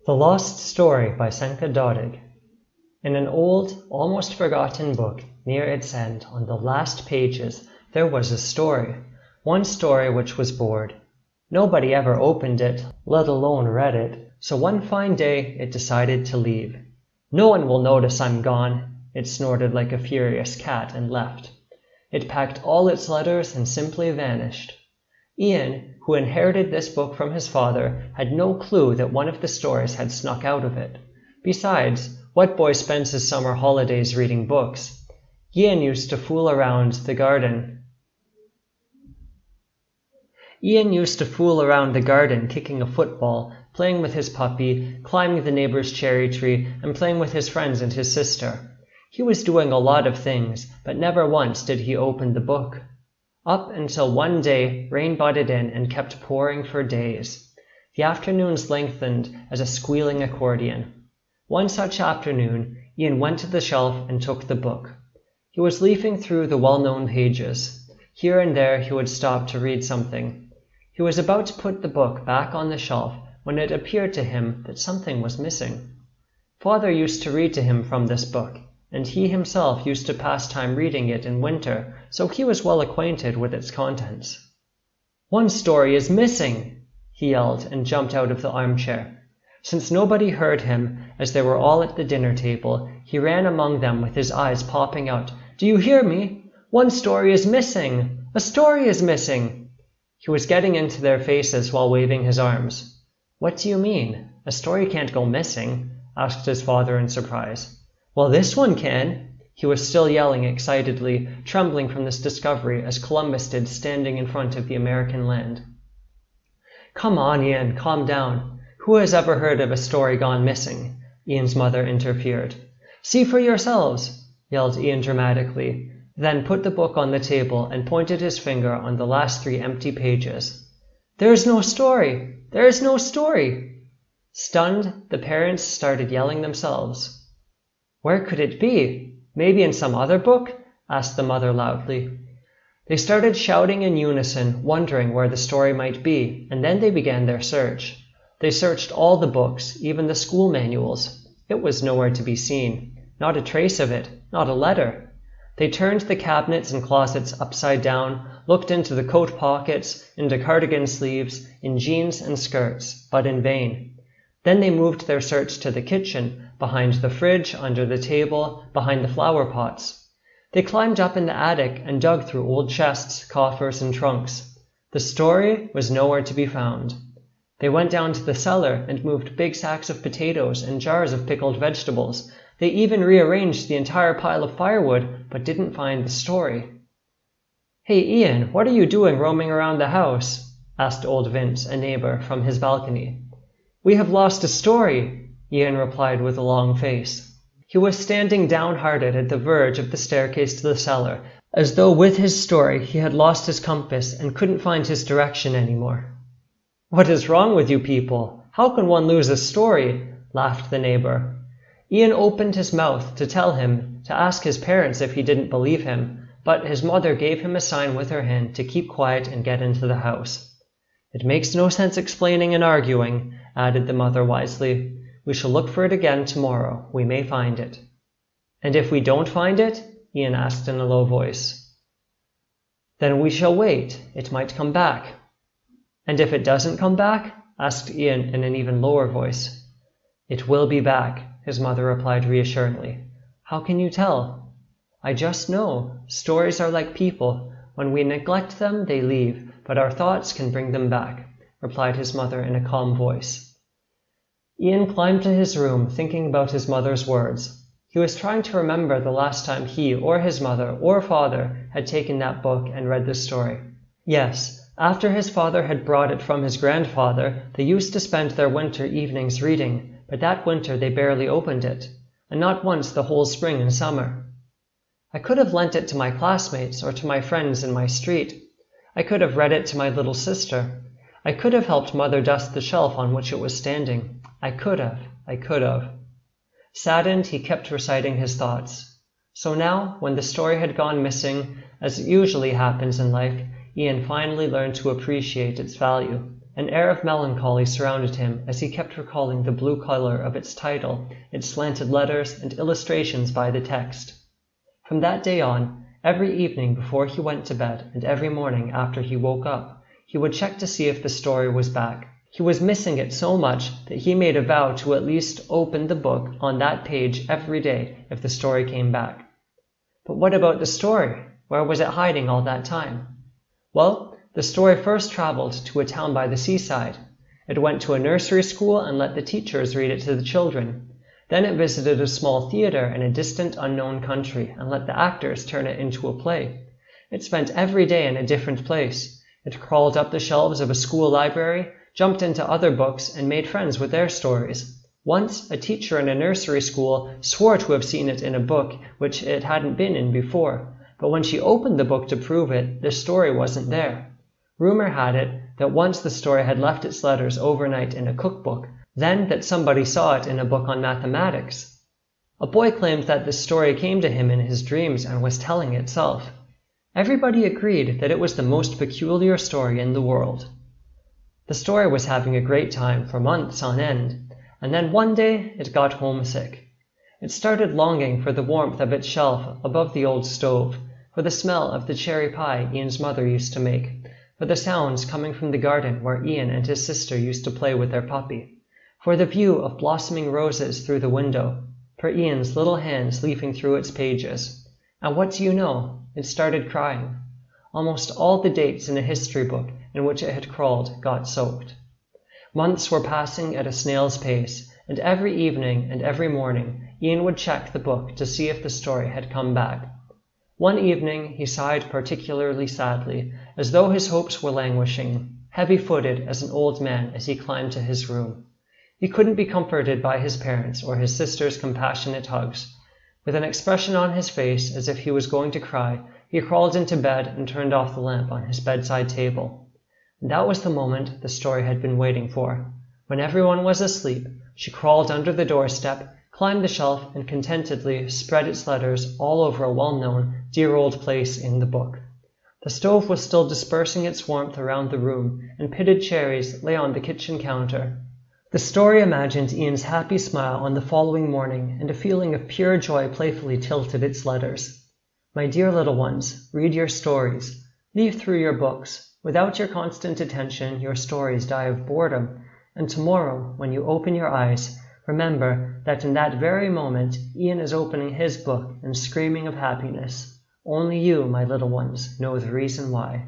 The Lost Story by Senka Dodig. In an old, almost forgotten book, near its end, on the last pages, there was a story. One story which was bored. Nobody ever opened it, let alone read it, so one fine day it decided to leave. "No one will notice I'm gone," it snorted like a furious cat and left. It packed all its letters and simply vanished. Ian, who inherited this book from his father, had no clue that one of the stories had snuck out of it. Besides, what boy spends his summer holidays reading books? Ian used to fool around the garden, kicking a football, playing with his puppy, climbing the neighbor's cherry tree, and playing with his friends and his sister. He was doing a lot of things, but never once did he open the book. Up until one day, rain butted in and kept pouring for days. The afternoons lengthened as a squealing accordion. One such afternoon, Ian went to the shelf and took the book. He was leafing through the well-known pages. Here and there he would stop to read something. He was about to put the book back on the shelf when it appeared to him that something was missing. Father used to read to him from this book, and he himself used to pass time reading it in winter, so he was well acquainted with its contents. "One story is missing!" he yelled and jumped out of the armchair. Since nobody heard him, as they were all at the dinner table, he ran among them with his eyes popping out. "Do you hear me? One story is missing! A story is missing!" He was getting into their faces while waving his arms. "What do you mean? A story can't go missing?" asked his father in surprise. "Well, this one can." He was still yelling excitedly, trembling from this discovery as Columbus did standing in front of the American land. "Come on, Ian, calm down. Who has ever heard of a story gone missing?" Ian's mother interfered. "See for yourselves," yelled Ian dramatically, then put the book on the table and pointed his finger on the last 3 empty pages. "There's no story! There's no story!" Stunned, the parents started yelling themselves. "Where could it be? Maybe in some other book?" asked the mother loudly. They started shouting in unison, wondering where the story might be, and then they began their search. They searched all the books, even the school manuals. It was nowhere to be seen. Not a trace of it, not a letter. They turned the cabinets and closets upside down, looked into the coat pockets, into cardigan sleeves, in jeans and skirts, but in vain. Then they moved their search to the kitchen, behind the fridge, under the table, behind the flower pots. They climbed up in the attic and dug through old chests, coffers, and trunks. The story was nowhere to be found. They went down to the cellar and moved big sacks of potatoes and jars of pickled vegetables. They even rearranged the entire pile of firewood, but didn't find the story. "Hey, Ian, what are you doing roaming around the house?" asked old Vince, a neighbor, from his balcony. "We have lost a story," Ian replied with a long face. He was standing downhearted at the verge of the staircase to the cellar, as though with his story he had lost his compass and couldn't find his direction anymore. "What is wrong with you people? How can one lose a story?" laughed the neighbor. Ian opened his mouth to tell him to ask his parents if he didn't believe him, but his mother gave him a sign with her hand to keep quiet and get into the house. "It makes no sense explaining and arguing," added the mother wisely. "We shall look for it again tomorrow. We may find it." "And if we don't find it?" Ian asked in a low voice. "Then we shall wait. It might come back." "And if it doesn't come back?" asked Ian in an even lower voice. "It will be back," his mother replied reassuringly. "How can you tell?" "I just know. Stories are like people. When we neglect them, they leave, but our thoughts can bring them back," replied his mother in a calm voice. Ian climbed to his room, thinking about his mother's words. He was trying to remember the last time he or his mother or father had taken that book and read the story. Yes, after his father had brought it from his grandfather, they used to spend their winter evenings reading, but that winter they barely opened it, and not once the whole spring and summer. "I could have lent it to my classmates or to my friends in my street. I could have read it to my little sister. I could have helped Mother dust the shelf on which it was standing. I could have. Saddened, he kept reciting his thoughts. So now, when the story had gone missing, as it usually happens in life, Ian finally learned to appreciate its value. An air of melancholy surrounded him as he kept recalling the blue color of its title, its slanted letters, and illustrations by the text. From that day on, every evening before he went to bed and every morning after he woke up, he would check to see if the story was back. He was missing it so much that he made a vow to at least open the book on that page every day if the story came back. But what about the story? Where was it hiding all that time? Well, the story first traveled to a town by the seaside. It went to a nursery school and let the teachers read it to the children. Then it visited a small theater in a distant, unknown country and let the actors turn it into a play. It spent every day in a different place. It crawled up the shelves of a school library, jumped into other books, and made friends with their stories. Once, a teacher in a nursery school swore to have seen it in a book which it hadn't been in before, but when she opened the book to prove it, the story wasn't there. Rumor had it that once the story had left its letters overnight in a cookbook, then that somebody saw it in a book on mathematics. A boy claimed that the story came to him in his dreams and was telling itself. Everybody agreed that it was the most peculiar story in the world. The story was having a great time for months on end, and then one day it got homesick. It started longing for the warmth of its shelf above the old stove, for the smell of the cherry pie Ian's mother used to make, for the sounds coming from the garden where Ian and his sister used to play with their puppy, for the view of blossoming roses through the window, for Ian's little hands leafing through its pages. And what do you know? It started crying. Almost all the dates in a history book in which it had crawled got soaked. Months were passing at a snail's pace, and every evening and every morning Ian would check the book to see if the story had come back. One evening he sighed particularly sadly, as though his hopes were languishing, heavy-footed as an old man as he climbed to his room. He couldn't be comforted by his parents or his sister's compassionate hugs. With an expression on his face as if he was going to cry, he crawled into bed and turned off the lamp on his bedside table. And that was the moment the story had been waiting for. When everyone was asleep, she crawled under the doorstep, climbed the shelf, and contentedly spread its letters all over a well-known, dear old place in the book. The stove was still dispersing its warmth around the room, and pitted cherries lay on the kitchen counter. The story imagined Ian's happy smile on the following morning, and a feeling of pure joy playfully tilted its letters. My dear little ones, read your stories. Leaf through your books. Without your constant attention, your stories die of boredom, and tomorrow, when you open your eyes, remember that in that very moment Ian is opening his book and screaming of happiness. Only you, my little ones, know the reason why.